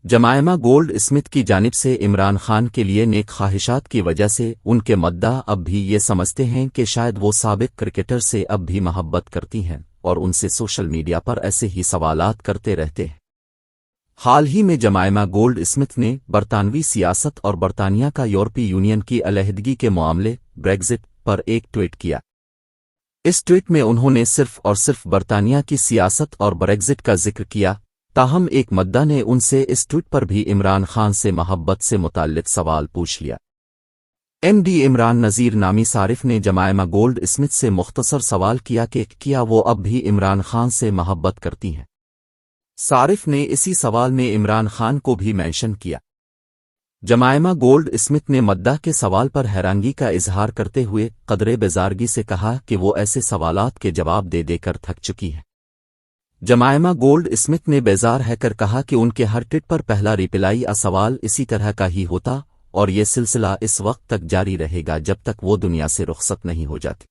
Jemima gold Smith کی جانب سے عمران خان کے لیے نیک خواہشات کی وجہ سے ان کے مداح اب بھی یہ سمجھتے ہیں کہ شاید وہ سابق کرکٹر سے اب بھی محبت کرتی ہیں اور ان سے سوشل میڈیا پر ایسے ہی سوالات کرتے رہتے ہیں۔ حال ہی میں جمائما گولڈ اسمتھ نے برطانوی سیاست اور برطانیہ کا یورپی یونین کی علیحدگی کے معاملے بریگزٹ پر ایک ٹویٹ کیا۔ اس ٹویٹ میں انہوں نے صرف اور صرف برطانیہ کی سیاست اور بریگزٹ کا ذکر کیا، تاہم ایک مداح نے ان سے اس ٹویٹ پر بھی عمران خان سے محبت سے متعلق سوال پوچھ لیا۔ ایم ڈی عمران نذیر نامی صارف نے جمائما گولڈ اسمتھ سے مختصر سوال کیا کہ کیا وہ اب بھی عمران خان سے محبت کرتی ہیں۔ صارف نے اسی سوال میں عمران خان کو بھی مینشن کیا۔ جمائما گولڈ اسمتھ نے مداح کے سوال پر حیرانگی کا اظہار کرتے ہوئے قدرے بیزارگی سے کہا کہ وہ ایسے سوالات کے جواب دے دے کر تھک چکی ہے۔ جمائما گولڈ اسمتھ نے بیزار ہے کر کہا کہ ان کے ہر ٹویٹ پر پہلا ریپلائی سوال اسی طرح کا ہی ہوتا اور یہ سلسلہ اس وقت تک جاری رہے گا جب تک وہ دنیا سے رخصت نہیں ہو جاتی۔